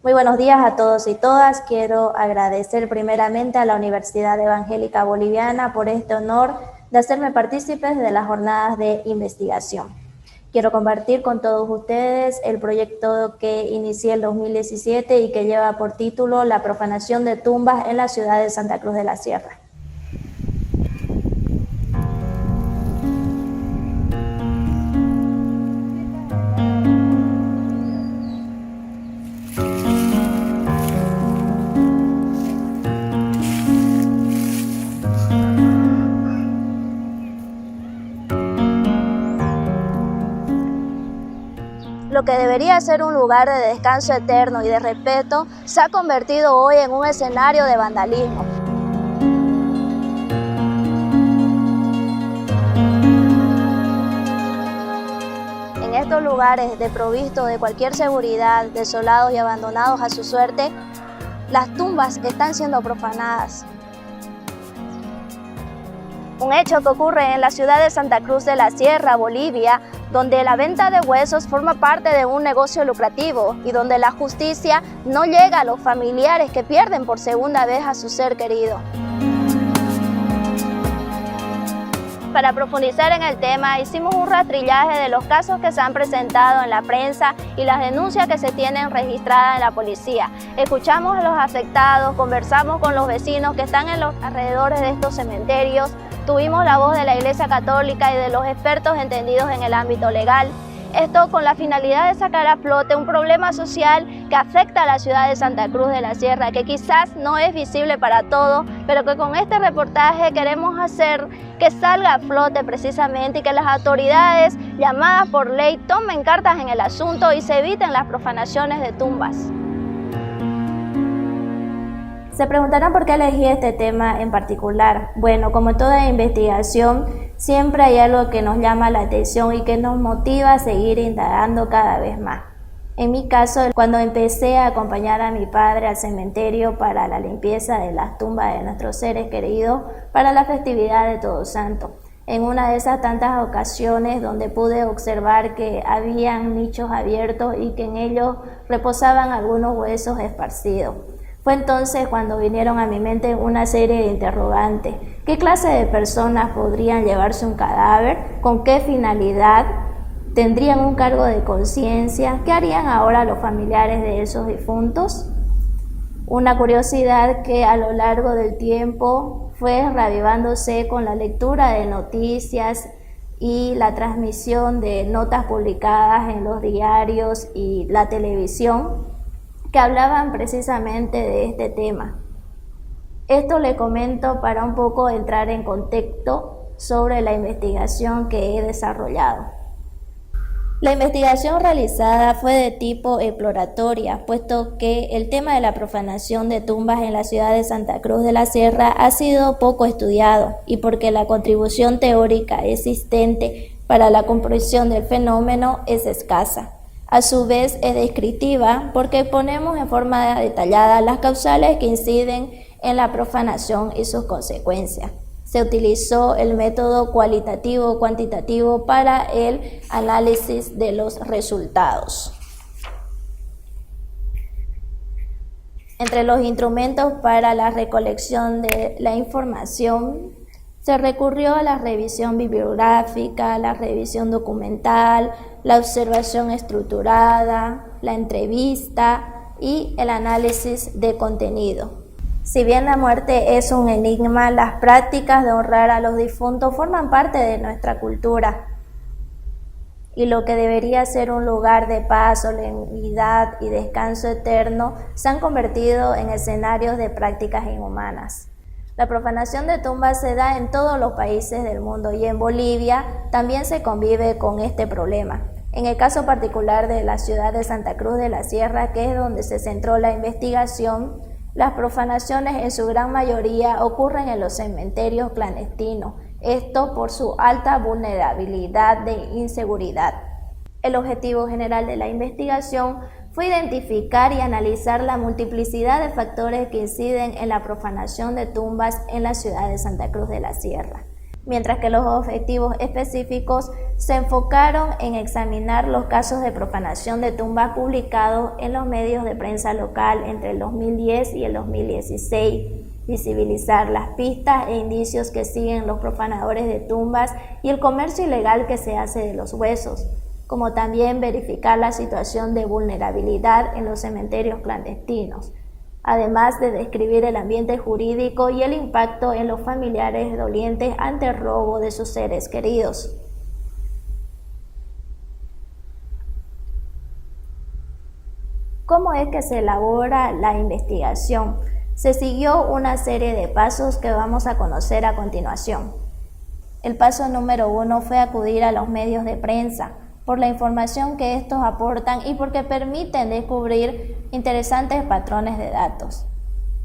Muy buenos días a todos y todas. Quiero agradecer primeramente a la Universidad Evangélica Boliviana por este honor de hacerme partícipes de las jornadas de investigación. Quiero compartir con todos ustedes el proyecto que inicié el 2017 y que lleva por título La profanación de tumbas en la ciudad de Santa Cruz de la Sierra. Lo que debería ser un lugar de descanso eterno y de respeto se ha convertido hoy en un escenario de vandalismo. En estos lugares desprovistos de cualquier seguridad, desolados y abandonados a su suerte, las tumbas están siendo profanadas. Un hecho que ocurre en la ciudad de Santa Cruz de la Sierra, Bolivia, donde la venta de huesos forma parte de un negocio lucrativo y donde la justicia no llega a los familiares que pierden por segunda vez a su ser querido. Para profundizar en el tema, hicimos un rastrillaje de los casos que se han presentado en la prensa y las denuncias que se tienen registradas en la policía. Escuchamos a los afectados, conversamos con los vecinos que están en los alrededores de estos cementerios, tuvimos la voz de la Iglesia Católica y de los expertos entendidos en el ámbito legal. Esto con la finalidad de sacar a flote un problema social que afecta a la ciudad de Santa Cruz de la Sierra, que quizás no es visible para todos, pero que con este reportaje queremos hacer que salga a flote precisamente y que las autoridades llamadas por ley tomen cartas en el asunto y se eviten las profanaciones de tumbas. Se preguntarán por qué elegí este tema en particular. Bueno, como toda investigación, siempre hay algo que nos llama la atención y que nos motiva a seguir indagando cada vez más. En mi caso, cuando empecé a acompañar a mi padre al cementerio para la limpieza de las tumbas de nuestros seres queridos para la festividad de Todos Santos, en una de esas tantas ocasiones donde pude observar que habían nichos abiertos y que en ellos reposaban algunos huesos esparcidos. Fue entonces cuando vinieron a mi mente una serie de interrogantes. ¿Qué clase de personas podrían llevarse un cadáver? ¿Con qué finalidad? ¿Tendrían un cargo de conciencia? ¿Qué harían ahora los familiares de esos difuntos? Una curiosidad que a lo largo del tiempo fue reavivándose con la lectura de noticias y la transmisión de notas publicadas en los diarios y la televisión que hablaban precisamente de este tema. Esto le comento para un poco entrar en contexto sobre la investigación que he desarrollado. La investigación realizada fue de tipo exploratoria, puesto que el tema de la profanación de tumbas en la ciudad de Santa Cruz de la Sierra ha sido poco estudiado y porque la contribución teórica existente para la comprensión del fenómeno es escasa. A su vez es descriptiva porque exponemos en forma detallada las causales que inciden en la profanación y sus consecuencias. Se utilizó el método cualitativo-cuantitativo para el análisis de los resultados. Entre los instrumentos para la recolección de la información se recurrió a la revisión bibliográfica, la revisión documental, la observación estructurada, la entrevista y el análisis de contenido. Si bien la muerte es un enigma, las prácticas de honrar a los difuntos forman parte de nuestra cultura. Y lo que debería ser un lugar de paz, solemnidad y descanso eterno se han convertido en escenarios de prácticas inhumanas. La profanación de tumbas se da en todos los países del mundo y en Bolivia también se convive con este problema. En el caso particular de la ciudad de Santa Cruz de la Sierra, que es donde se centró la investigación, las profanaciones en su gran mayoría ocurren en los cementerios clandestinos, esto por su alta vulnerabilidad de inseguridad. El objetivo general de la investigación fue identificar y analizar la multiplicidad de factores que inciden en la profanación de tumbas en la ciudad de Santa Cruz de la Sierra. mientras que los objetivos específicos se enfocaron en examinar los casos de profanación de tumbas publicados en los medios de prensa local entre el 2010 y el 2016, visibilizar las pistas e indicios que siguen los profanadores de tumbas y el comercio ilegal que se hace de los huesos, como también verificar la situación de vulnerabilidad en los cementerios clandestinos, además de describir el ambiente jurídico y el impacto en los familiares dolientes ante el robo de sus seres queridos. ¿Cómo es que se elabora la investigación? Se siguió una serie de pasos que vamos a conocer a continuación. El paso número 1 fue acudir a los medios de prensa, por la información que estos aportan y porque permiten descubrir interesantes patrones de datos.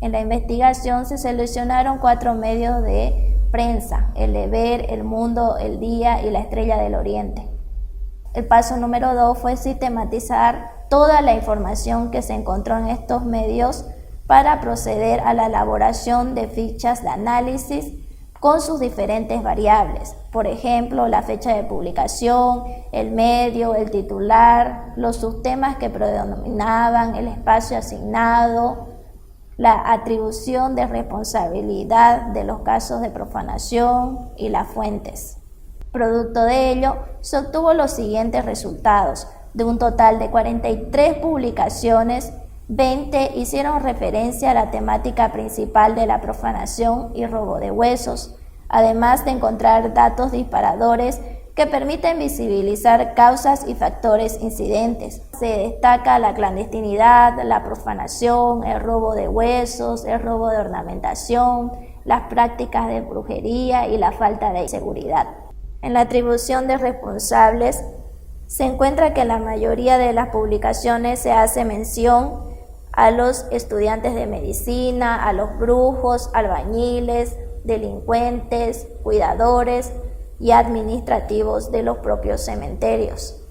En la investigación se seleccionaron 4 medios de prensa: El Deber, El Mundo, El Día y La Estrella del Oriente. El paso número 2 fue sistematizar toda la información que se encontró en estos medios para proceder a la elaboración de fichas de análisis con sus diferentes variables, por ejemplo, la fecha de publicación, el medio, el titular, los subtemas que predominaban, el espacio asignado, la atribución de responsabilidad de los casos de profanación y las fuentes. Producto de ello, se obtuvo los siguientes resultados: de un total de 43 publicaciones, 20 hicieron referencia a la temática principal de la profanación y robo de huesos, además de encontrar datos disparadores que permiten visibilizar causas y factores incidentes. Se destaca la clandestinidad, la profanación, el robo de huesos, el robo de ornamentación, las prácticas de brujería y la falta de seguridad. En la atribución de responsables se encuentra que en la mayoría de las publicaciones se hace mención a los estudiantes de medicina, a los brujos, albañiles, delincuentes, cuidadores y administrativos de los propios cementerios.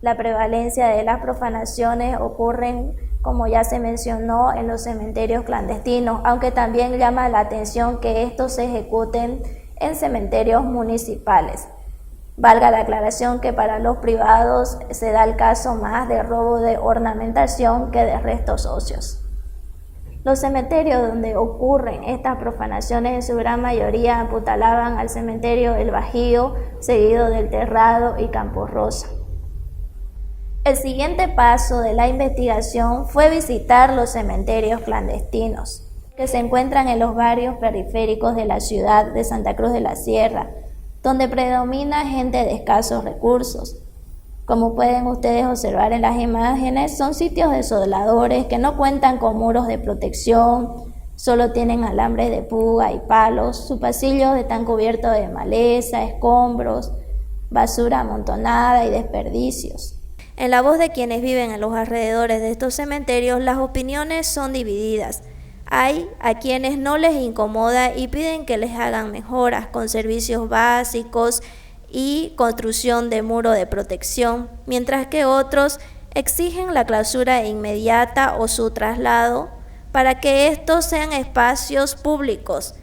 La prevalencia de las profanaciones ocurren, como ya se mencionó, en los cementerios clandestinos, aunque también llama la atención que estos se ejecuten en cementerios municipales. Valga la aclaración que para los privados se da el caso más de robo de ornamentación que de restos óseos. Los cementerios donde ocurren estas profanaciones en su gran mayoría apuntalaban al cementerio El Bajío, seguido del Terrado y Campo Rosa. El siguiente paso de la investigación fue visitar los cementerios clandestinos, que se encuentran en los barrios periféricos de la ciudad de Santa Cruz de la Sierra, donde predomina gente de escasos recursos. Como pueden ustedes observar en las imágenes, son sitios desoladores que no cuentan con muros de protección, solo tienen alambres de púa y palos, sus pasillos están cubiertos de maleza, escombros, basura amontonada y desperdicios. En la voz de quienes viven en los alrededores de estos cementerios, las opiniones son divididas. Hay a quienes no les incomoda y piden que les hagan mejoras con servicios básicos y construcción de muro de protección, mientras que otros exigen la clausura inmediata o su traslado para que estos sean espacios públicos,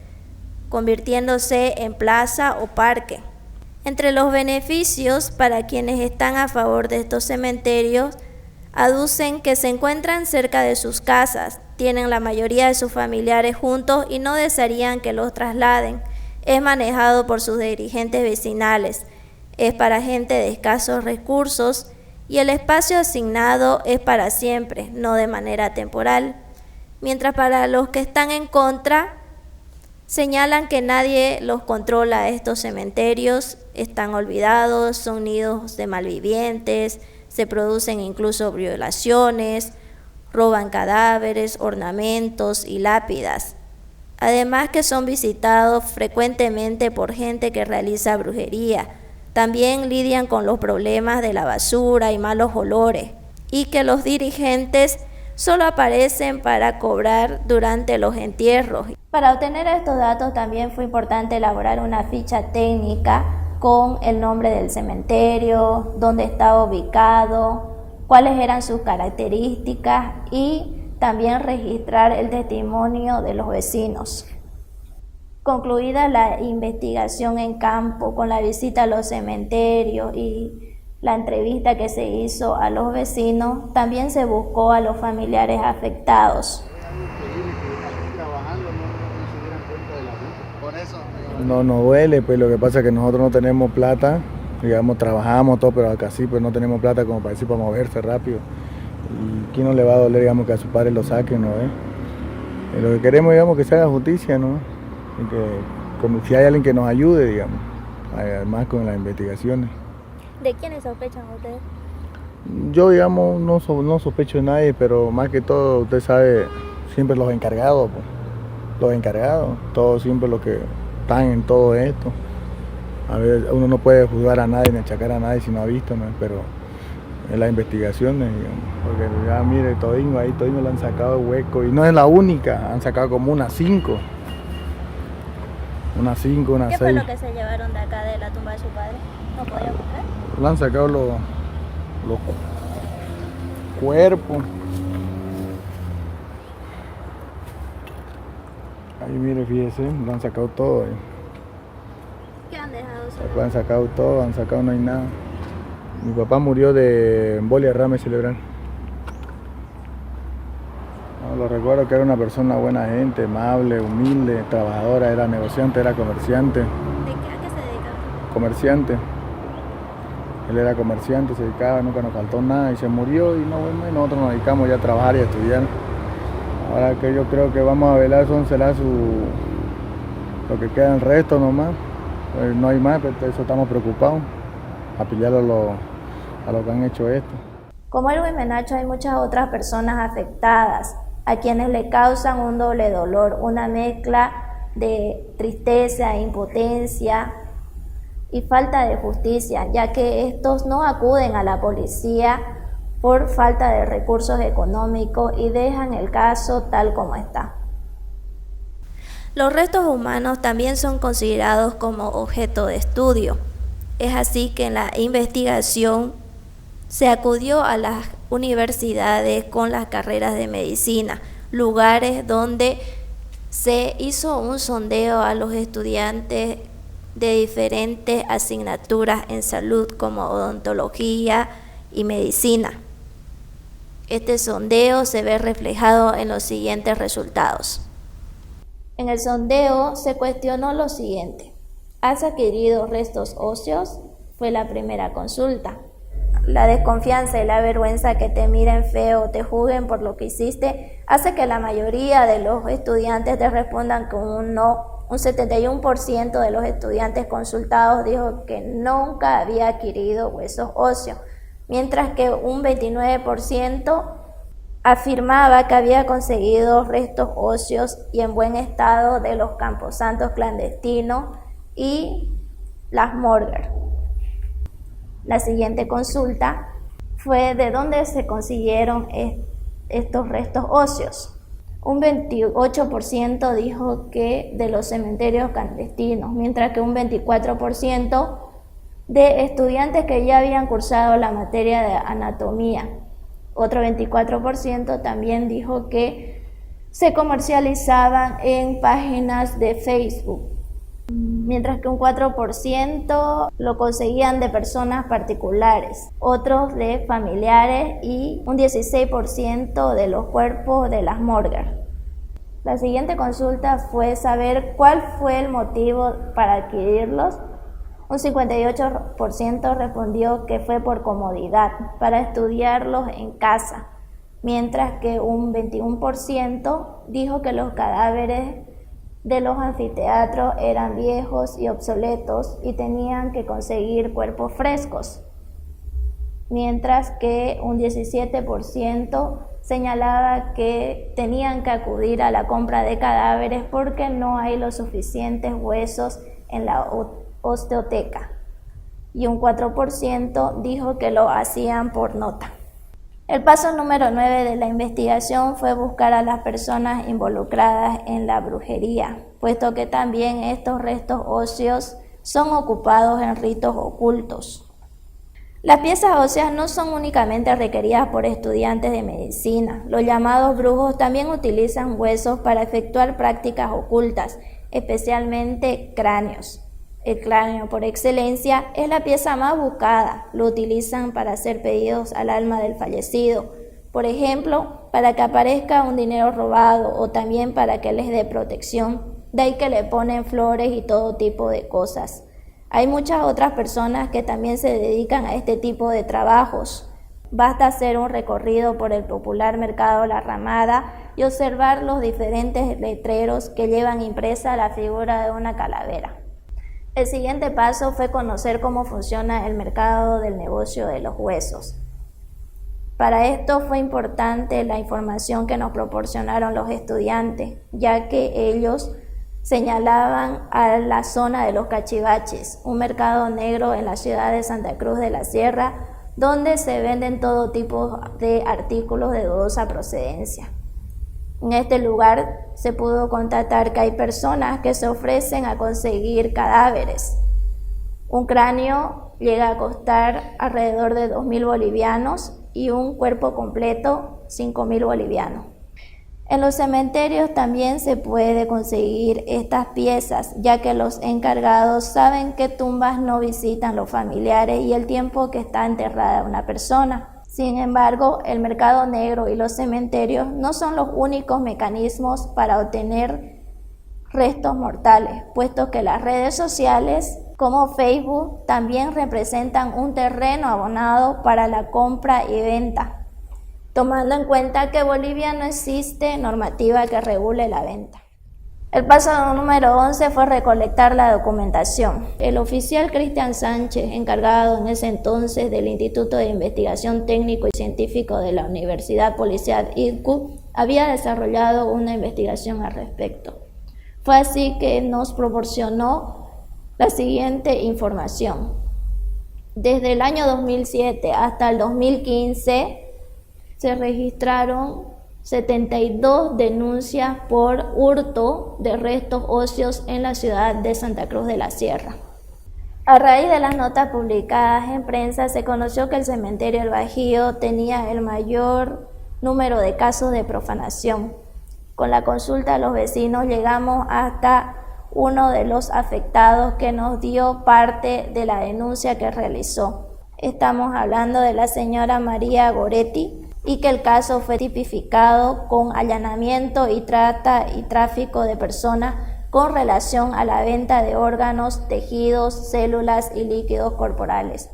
convirtiéndose en plaza o parque. Entre los beneficios para quienes están a favor de estos cementerios, aducen que se encuentran cerca de sus casas, tienen la mayoría de sus familiares juntos y no desearían que los trasladen. Es manejado por sus dirigentes vecinales, es para gente de escasos recursos y el espacio asignado es para siempre, no de manera temporal. Mientras para los que están en contra, señalan que nadie los controla. Estos cementerios están olvidados, son nidos de malvivientes, se producen incluso violaciones, roban cadáveres, ornamentos y lápidas. Además que son visitados frecuentemente por gente que realiza brujería. También lidian con los problemas de la basura y malos olores, y que los dirigentes solo aparecen para cobrar durante los entierros. Para obtener estos datos también fue importante elaborar una ficha técnica con el nombre del cementerio, dónde estaba ubicado, cuáles eran sus características y también registrar el testimonio de los vecinos. Concluida la investigación en campo con la visita a los cementerios y la entrevista que se hizo a los vecinos, también se buscó a los familiares afectados. No nos duele, pues lo que pasa es que nosotros no tenemos plata, digamos, trabajamos todo, pero acá sí, pues no tenemos plata como para decir para moverse rápido. ¿Y quién no le va a doler, digamos, que a su padre lo saquen, no? Lo que queremos, digamos, que se haga justicia, ¿no? Y que, como si hay alguien que nos ayude, digamos, además con las investigaciones. ¿De quiénes sospechan ustedes? Yo, digamos, no sospecho de nadie, pero más que todo, usted sabe, siempre los encargados, pues. Los encargados, todos siempre los que están en todo esto. A ver, uno no puede juzgar a nadie ni achacar a nadie si no ha visto, ¿no? Pero en las investigaciones, digamos, porque ya mire, todinho le han sacado hueco, y no es la única, han sacado como unas 5. Unas 5, unas 6. ¿Qué fue lo que se llevaron de acá de la tumba de su padre? ¿No podía buscar? Le han sacado los cuerpos. Ahí mire, fíjese, lo han sacado todo. ¿Qué han dejado? Lo han sacado todo, no hay nada. Mi papá murió de embolia rama cerebral. No, lo recuerdo que era una persona buena gente, amable, humilde, trabajadora, era negociante, era comerciante. ¿A qué se dedicaba? Comerciante. Él era comerciante, se dedicaba, nunca nos faltó nada y se murió y nosotros nos dedicamos ya a trabajar y a estudiar. Ahora que yo creo que vamos a velar será lo que queda el resto nomás. Pues no hay más, pero eso estamos preocupados, a pillar a lo que han hecho esto. Como el Luis Menacho hay muchas otras personas afectadas, a quienes le causan un doble dolor, una mezcla de tristeza, impotencia y falta de justicia, ya que estos no acuden a la policía por falta de recursos económicos y dejan el caso tal como está. Los restos humanos también son considerados como objeto de estudio. Es así que en la investigación se acudió a las universidades con las carreras de medicina, lugares donde se hizo un sondeo a los estudiantes de diferentes asignaturas en salud como odontología y medicina. Este sondeo se ve reflejado en los siguientes resultados. En el sondeo se cuestionó lo siguiente: ¿has adquirido restos óseos? Fue la primera consulta. La desconfianza y la vergüenza que te miren feo o te juzguen por lo que hiciste hace que la mayoría de los estudiantes te respondan con un no. Un 71% de los estudiantes consultados dijo que nunca había adquirido huesos óseos, mientras que un 29% afirmaba que había conseguido restos óseos y en buen estado de los camposantos clandestinos y las morgues. La siguiente consulta fue de dónde se consiguieron estos restos óseos. Un 28% dijo que de los cementerios clandestinos, mientras que un 24% de estudiantes que ya habían cursado la materia de anatomía. Otro 24% también dijo que se comercializaban en páginas de Facebook, mientras que un 4% lo conseguían de personas particulares, otros de familiares y un 16% de los cuerpos de las morgues. La siguiente consulta fue saber cuál fue el motivo para adquirirlos. Un 58% respondió que fue por comodidad, para estudiarlos en casa, mientras que un 21% dijo que los cadáveres de los anfiteatros eran viejos y obsoletos y tenían que conseguir cuerpos frescos, mientras que un 17% señalaba que tenían que acudir a la compra de cadáveres porque no hay los suficientes huesos en la osteoteca, y un 4% dijo que lo hacían por nota. El paso número 9 de la investigación fue buscar a las personas involucradas en la brujería, puesto que también estos restos óseos son ocupados en ritos ocultos. Las piezas óseas no son únicamente requeridas por estudiantes de medicina. Los llamados brujos también utilizan huesos para efectuar prácticas ocultas. especialmente cráneos. El cráneo por excelencia es la pieza más buscada, lo utilizan para hacer pedidos al alma del fallecido, por ejemplo, para que aparezca un dinero robado o también para que les dé protección, de ahí que le ponen flores y todo tipo de cosas. Hay muchas otras personas que también se dedican a este tipo de trabajos. Basta hacer un recorrido por el popular mercado La Ramada y observar los diferentes letreros que llevan impresa la figura de una calavera. El siguiente paso fue conocer cómo funciona el mercado del negocio de los huesos. Para esto fue importante la información que nos proporcionaron los estudiantes, ya que ellos señalaban a la zona de los cachivaches, un mercado negro en la ciudad de Santa Cruz de la Sierra, donde se venden todo tipo de artículos de dudosa procedencia. En este lugar se pudo constatar que hay personas que se ofrecen a conseguir cadáveres. Un cráneo llega a costar alrededor de 2.000 bolivianos y un cuerpo completo 5.000 bolivianos. En los cementerios también se puede conseguir estas piezas, ya que los encargados saben que tumbas no visitan los familiares y el tiempo que está enterrada una persona. Sin embargo, el mercado negro y los cementerios no son los únicos mecanismos para obtener restos mortales, puesto que las redes sociales como Facebook también representan un terreno abonado para la compra y venta, tomando en cuenta que en Bolivia no existe normativa que regule la venta. El paso número 11 fue recolectar la documentación. El oficial Cristian Sánchez, encargado en ese entonces del Instituto de Investigación Técnico y Científico de la Universidad Policial ITCU, había desarrollado una investigación al respecto. Fue así que nos proporcionó la siguiente información. Desde el año 2007 hasta el 2015 se registraron 72 denuncias por hurto de restos óseos en la ciudad de Santa Cruz de la Sierra. A raíz de las notas publicadas en prensa se conoció que el cementerio El Bajío tenía el mayor número de casos de profanación. Con la consulta de los vecinos llegamos hasta uno de los afectados que nos dio parte de la denuncia que realizó. Estamos hablando de la señora María Goretti, y que el caso fue tipificado con allanamiento y trata y tráfico de personas con relación a la venta de órganos, tejidos, células y líquidos corporales.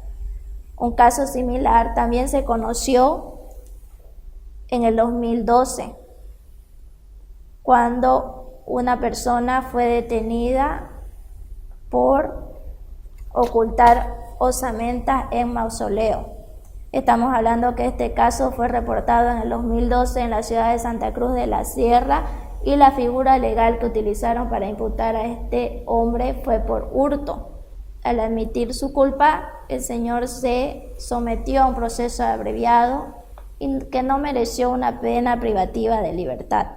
Un caso similar también se conoció en el 2012, cuando una persona fue detenida por ocultar osamentas en mausoleo. Estamos hablando que este caso fue reportado en el 2012 en la ciudad de Santa Cruz de la Sierra y la figura legal que utilizaron para imputar a este hombre fue por hurto. Al admitir su culpa, el señor se sometió a un proceso abreviado y que no mereció una pena privativa de libertad.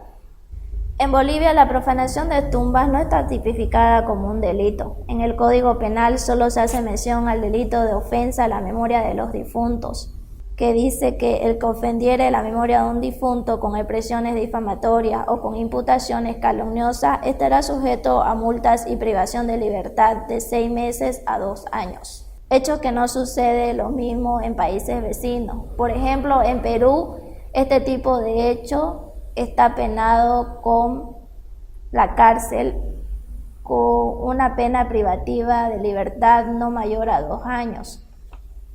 En Bolivia, la profanación de tumbas no está tipificada como un delito. En el Código Penal solo se hace mención al delito de ofensa a la memoria de los difuntos, que dice que el que ofendiere la memoria de un difunto con expresiones difamatorias o con imputaciones calumniosas estará sujeto a multas y privación de libertad de 6 meses a 2 años. Hecho que no sucede lo mismo en países vecinos. Por ejemplo, en Perú, este tipo de hecho está penado con la cárcel con una pena privativa de libertad no mayor a 2 años.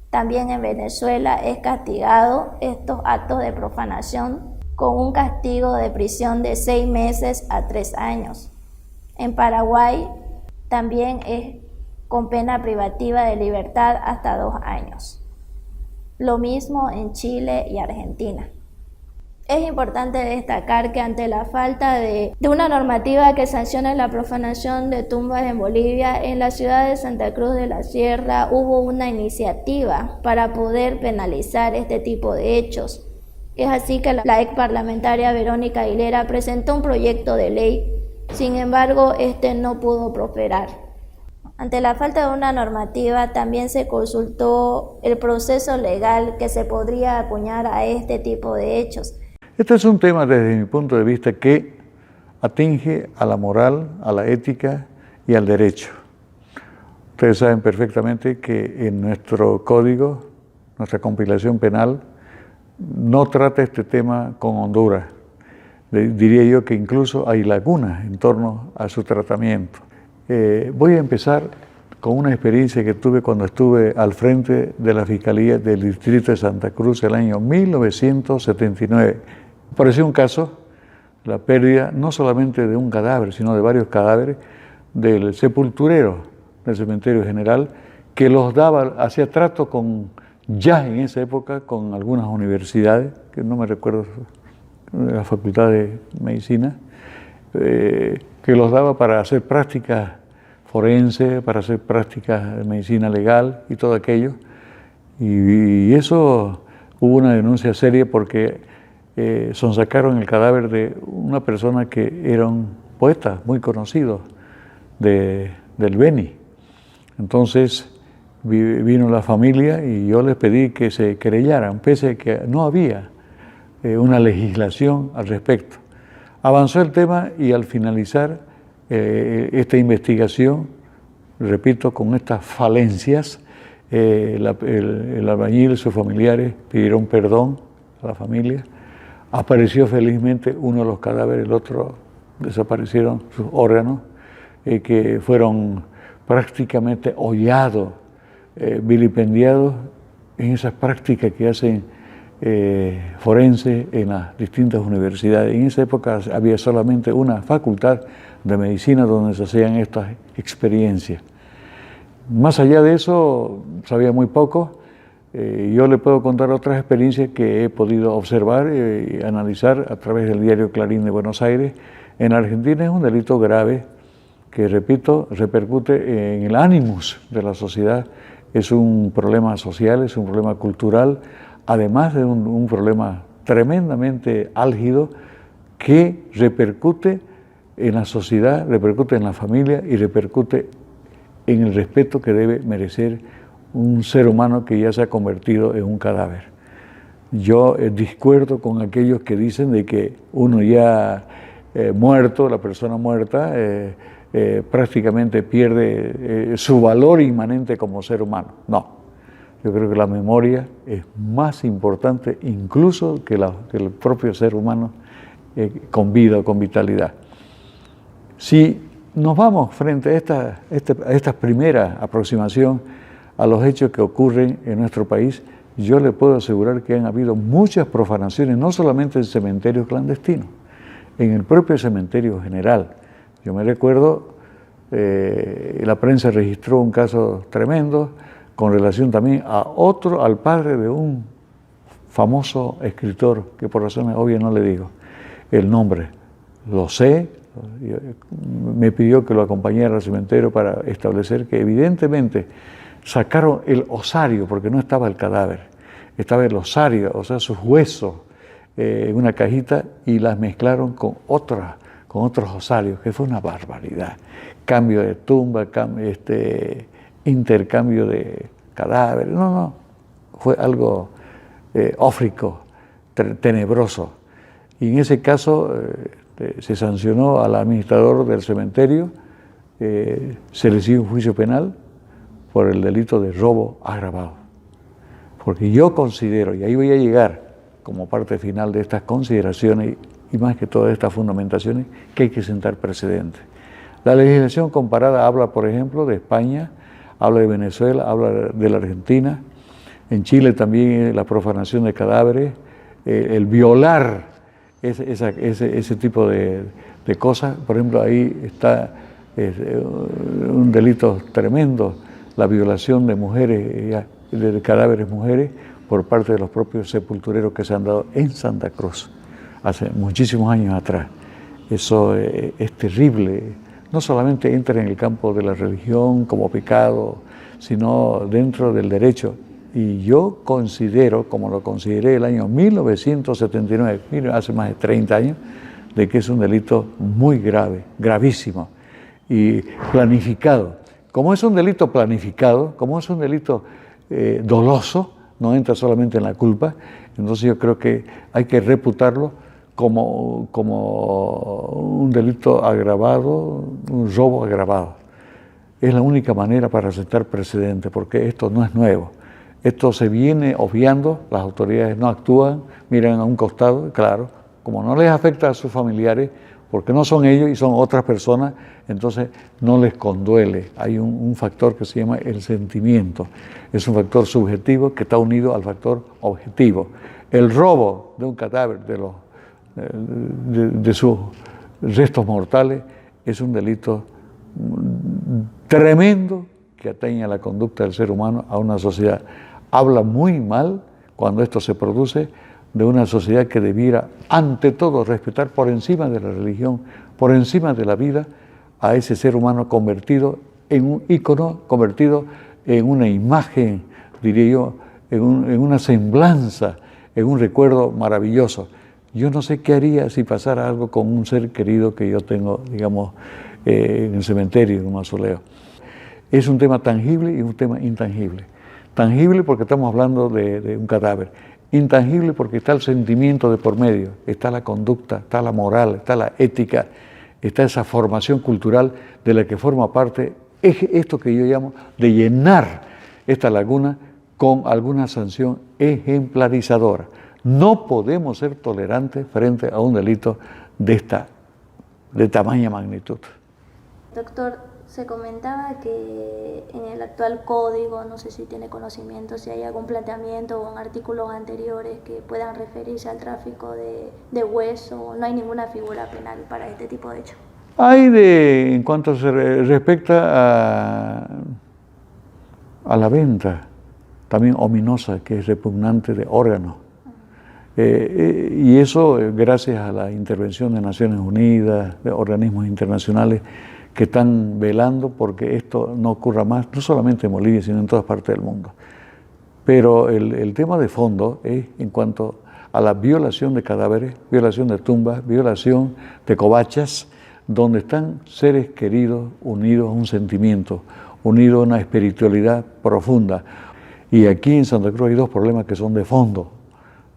También en Venezuela es castigado estos actos de profanación con un castigo de prisión de 6 meses a 3 años. En Paraguay también es con pena privativa de libertad hasta 2 años. Lo mismo en Chile y Argentina. Es importante destacar que ante la falta de una normativa que sancione la profanación de tumbas en Bolivia, en la ciudad de Santa Cruz de la Sierra hubo una iniciativa para poder penalizar este tipo de hechos. Es así que la ex parlamentaria Verónica Aguilera presentó un proyecto de ley, sin embargo, este no pudo prosperar. Ante la falta de una normativa, también se consultó el proceso legal que se podría acuñar a este tipo de hechos. Este es un tema desde mi punto de vista que atinge a la moral, a la ética y al derecho. Ustedes saben perfectamente que en nuestro código, nuestra compilación penal, no trata este tema con Honduras. Diría yo que incluso hay lagunas en torno a su tratamiento. Voy a empezar con una experiencia que tuve cuando estuve al frente de la Fiscalía del Distrito de Santa Cruz el año 1979. Pareció un caso, la pérdida no solamente de un cadáver, sino de varios cadáveres del sepulturero del cementerio general, que los daba, hacía trato con, ya en esa época, con algunas universidades, que no me recuerdo, la Facultad de Medicina, que los daba para hacer prácticas forense, para hacer prácticas de medicina legal y todo aquello. Y eso hubo una denuncia seria porque sonsacaron el cadáver de una persona que era un poeta muy conocido del Beni. Entonces vino la familia y yo les pedí que se querellaran, pese a que no había una legislación al respecto. Avanzó el tema y al finalizar esta investigación, repito, con estas falencias, el albañil y sus familiares pidieron perdón a la familia. Apareció felizmente uno de los cadáveres, el otro desaparecieron sus órganos, que fueron prácticamente hollados, vilipendiados en esas prácticas que hacen forense en las distintas universidades. En esa época había solamente una facultad de medicina donde se hacían estas experiencias. Más allá de eso, sabía muy poco. Yo le puedo contar otras experiencias que he podido observar y analizar a través del diario Clarín de Buenos Aires. En Argentina es un delito grave que, repito, repercute en el ánimos de la sociedad. Es un problema social, es un problema cultural, además de un problema tremendamente álgido que repercute en la sociedad, repercute en la familia y repercute en el respeto que debe merecer un ser humano que ya se ha convertido en un cadáver. Yo discuerdo con aquellos que dicen de que uno ya muerto, la persona muerta, prácticamente pierde su valor inmanente como ser humano. No. Yo creo que la memoria es más importante incluso que el propio ser humano con vida o con vitalidad. Si nos vamos frente a esta primera aproximación a los hechos que ocurren en nuestro país, yo le puedo asegurar que han habido muchas profanaciones, no solamente en cementerios clandestinos, en el propio cementerio general. Yo me recuerdo, la prensa registró un caso tremendo, con relación también al padre de un famoso escritor, que por razones obvias no le digo el nombre. Lo sé, me pidió que lo acompañara al cementerio para establecer que evidentemente sacaron el osario, porque no estaba el cadáver, estaba el osario, o sea, sus huesos en una cajita y las mezclaron con otros osarios, que fue una barbaridad. Cambio de tumba, intercambio de cadáveres, no, fue algo ófrico, tenebroso. Y en ese caso se sancionó al administrador del cementerio, se le hizo un juicio penal por el delito de robo agravado. Porque yo considero, y ahí voy a llegar como parte final de estas consideraciones y más que todas estas fundamentaciones, que hay que sentar precedentes. La legislación comparada habla, por ejemplo, de España, habla de Venezuela, habla de la Argentina. En Chile también la profanación de cadáveres, el violar ese tipo de cosas. Por ejemplo, ahí está un delito tremendo, la violación de mujeres, de cadáveres mujeres, por parte de los propios sepultureros que se han dado en Santa Cruz, hace muchísimos años atrás. Eso es terrible. No solamente entra en el campo de la religión como pecado, sino dentro del derecho. Y yo considero, como lo consideré el año 1979, hace más de 30 años, de que es un delito muy grave, gravísimo y planificado. Como es un delito planificado, como es un delito doloso, no entra solamente en la culpa, entonces yo creo que hay que reputarlo como un delito agravado, un robo agravado. Es la única manera para sentar precedente, porque esto no es nuevo. Esto se viene obviando, las autoridades no actúan, miran a un costado, claro, como no les afecta a sus familiares, porque no son ellos y son otras personas, entonces no les conduele. Hay un factor que se llama el sentimiento. Es un factor subjetivo que está unido al factor objetivo. El robo de un cadáver, de sus restos mortales, es un delito tremendo que atañe a la conducta del ser humano, a una sociedad. Habla muy mal cuando esto se produce de una sociedad que debiera, ante todo, respetar por encima de la religión, por encima de la vida, a ese ser humano convertido en un ícono, convertido en una imagen, diría yo, en una semblanza, en un recuerdo maravilloso. Yo no sé qué haría si pasara algo con un ser querido que yo tengo, digamos, en el cementerio, en un mausoleo. Es un tema tangible y un tema intangible. Tangible porque estamos hablando de un cadáver. Intangible porque está el sentimiento de por medio, está la conducta, está la moral, está la ética, está esa formación cultural de la que forma parte esto que yo llamo de llenar esta laguna con alguna sanción ejemplarizadora. No podemos ser tolerantes frente a un delito de tamaña magnitud. Doctor, se comentaba que en el actual código, no sé si tiene conocimiento, si hay algún planteamiento o en artículos anteriores que puedan referirse al tráfico de hueso, no hay ninguna figura penal para este tipo de hechos. Hay en cuanto se respecta a la venta, también ominosa, que es repugnante de órganos. Y eso gracias a la intervención de Naciones Unidas, de organismos internacionales que están velando porque esto no ocurra más, no solamente en Bolivia, sino en todas partes del mundo. Pero el tema de fondo es en cuanto a la violación de cadáveres, violación de tumbas, violación de covachas, donde están seres queridos unidos a un sentimiento, unidos a una espiritualidad profunda. Y aquí en Santa Cruz hay dos problemas que son de fondo,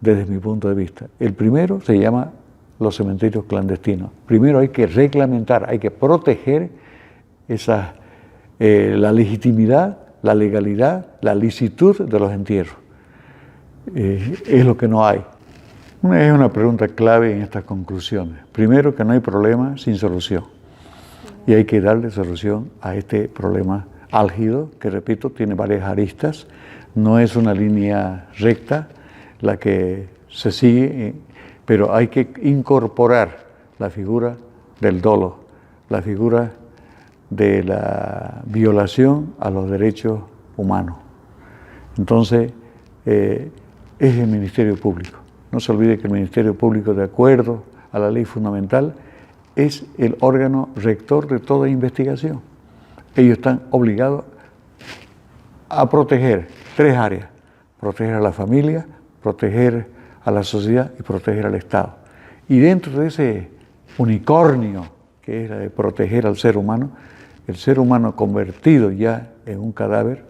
desde mi punto de vista. El primero se llama los cementerios clandestinos. Primero hay que reglamentar, hay que proteger la legitimidad, la legalidad, la licitud de los entierros. Es lo que no hay. Es una pregunta clave en estas conclusiones. Primero, que no hay problema sin solución. Y hay que darle solución a este problema álgido, que repito, tiene varias aristas. No es una línea recta la que se sigue, pero hay que incorporar la figura del dolo, la figura de la violación a los derechos humanos. Entonces, es el Ministerio Público. No se olvide que el Ministerio Público, de acuerdo a la ley fundamental, es el órgano rector de toda investigación. Ellos están obligados a proteger tres áreas: proteger a la familia, proteger a la sociedad y proteger al Estado. Y dentro de ese unicornio que es la de proteger al ser humano, el ser humano convertido ya en un cadáver,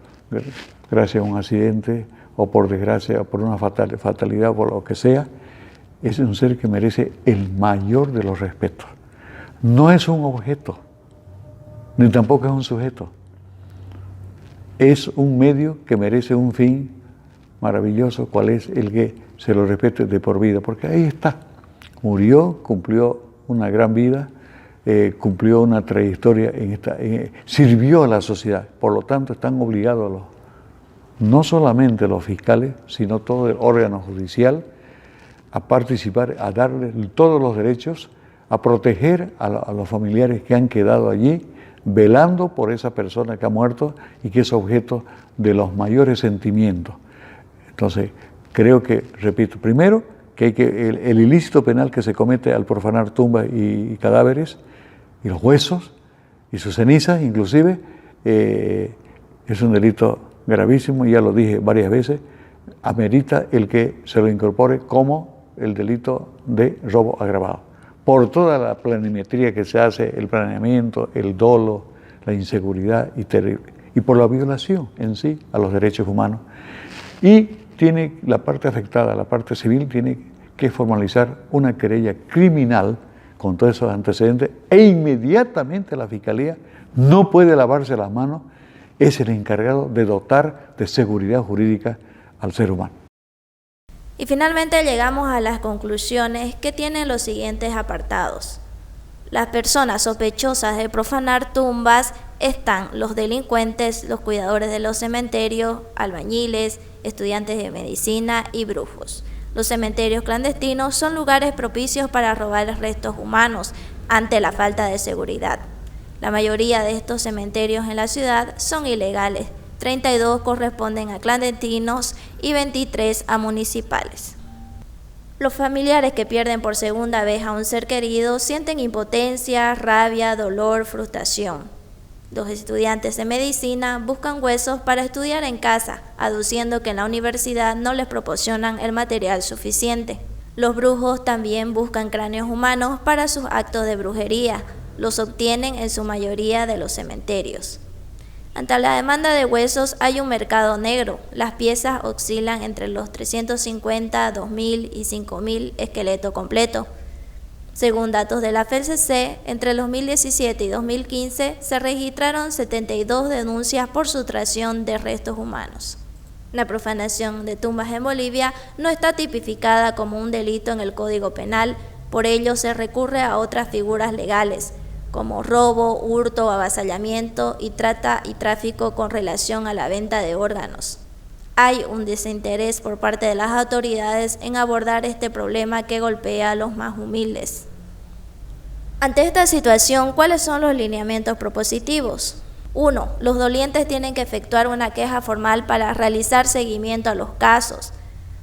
gracias a un accidente o por desgracia o por una fatalidad o por lo que sea, es un ser que merece el mayor de los respetos. No es un objeto, ni tampoco es un sujeto. Es un medio que merece un fin maravilloso, cual es el que se lo respete de por vida, porque ahí está, murió, cumplió una gran vida, cumplió una trayectoria, sirvió a la sociedad. Por lo tanto, están obligados no solamente los fiscales, sino todo el órgano judicial a participar, a darle todos los derechos, a proteger a los familiares que han quedado allí, velando por esa persona que ha muerto y que es objeto de los mayores sentimientos. Entonces, creo que, repito, primero, que hay el ilícito penal que se comete al profanar tumbas y cadáveres, y los huesos, y sus cenizas, inclusive, es un delito gravísimo, y ya lo dije varias veces, amerita el que se lo incorpore como el delito de robo agravado. Por toda la planimetría que se hace, el planeamiento, el dolo, la inseguridad y por la violación en sí a los derechos humanos. Y tiene la parte afectada, la parte civil, tiene que es formalizar una querella criminal con todos esos antecedentes e inmediatamente la Fiscalía no puede lavarse las manos, es el encargado de dotar de seguridad jurídica al ser humano. Y finalmente llegamos a las conclusiones que tienen los siguientes apartados. Las personas sospechosas de profanar tumbas están los delincuentes, los cuidadores de los cementerios, albañiles, estudiantes de medicina y brujos. Los cementerios clandestinos son lugares propicios para robar restos humanos ante la falta de seguridad. La mayoría de estos cementerios en la ciudad son ilegales, 32 corresponden a clandestinos y 23 a municipales. Los familiares que pierden por segunda vez a un ser querido sienten impotencia, rabia, dolor, frustración. Los estudiantes de medicina buscan huesos para estudiar en casa, aduciendo que en la universidad no les proporcionan el material suficiente. Los brujos también buscan cráneos humanos para sus actos de brujería. Los obtienen en su mayoría de los cementerios. Ante la demanda de huesos hay un mercado negro. Las piezas oscilan entre los 350, 2.000 y 5.000 esqueleto completo. Según datos de la FELCC, entre 2017 y 2015 se registraron 72 denuncias por sustracción de restos humanos. La profanación de tumbas en Bolivia no está tipificada como un delito en el Código Penal, por ello se recurre a otras figuras legales, como robo, hurto, avasallamiento y trata y tráfico con relación a la venta de órganos. Hay un desinterés por parte de las autoridades en abordar este problema que golpea a los más humildes. Ante esta situación, ¿cuáles son los lineamientos propositivos? 1. Los dolientes tienen que efectuar una queja formal para realizar seguimiento a los casos.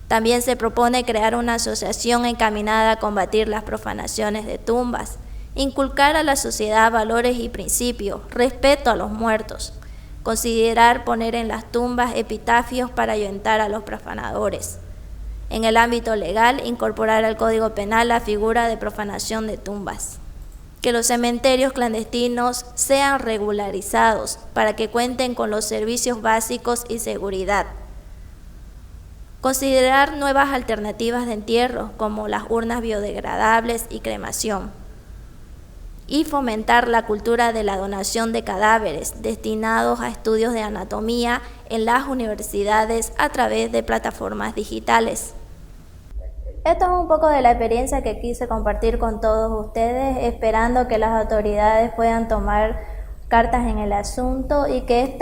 También se propone crear una asociación encaminada a combatir las profanaciones de tumbas, inculcar a la sociedad valores y principios, respeto a los muertos, considerar poner en las tumbas epitafios para ahuyentar a los profanadores. En el ámbito legal, incorporar al Código Penal la figura de profanación de tumbas. Que los cementerios clandestinos sean regularizados para que cuenten con los servicios básicos y seguridad. Considerar nuevas alternativas de entierro, como las urnas biodegradables y cremación. Y fomentar la cultura de la donación de cadáveres destinados a estudios de anatomía en las universidades a través de plataformas digitales. Esto es un poco de la experiencia que quise compartir con todos ustedes, esperando que las autoridades puedan tomar cartas en el asunto y que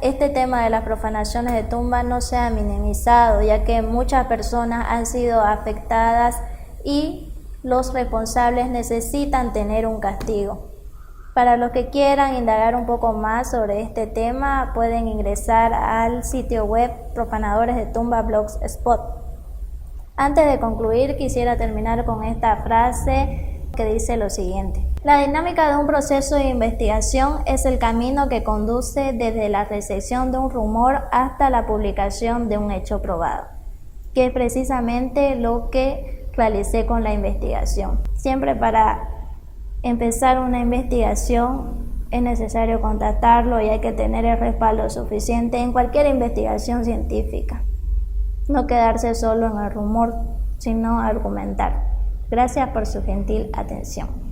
este tema de las profanaciones de tumbas no sea minimizado, ya que muchas personas han sido afectadas y los responsables necesitan tener un castigo. Para los que quieran indagar un poco más sobre este tema, pueden ingresar al sitio web Profanadores de Tumba Blogspot. Antes de concluir, quisiera terminar con esta frase que dice lo siguiente: la dinámica de un proceso de investigación es el camino que conduce desde la recepción de un rumor hasta la publicación de un hecho probado, que es precisamente lo que realicé con la investigación. Siempre para empezar una investigación es necesario contactarlo y hay que tener el respaldo suficiente en cualquier investigación científica. No quedarse solo en el rumor, sino argumentar. Gracias por su gentil atención.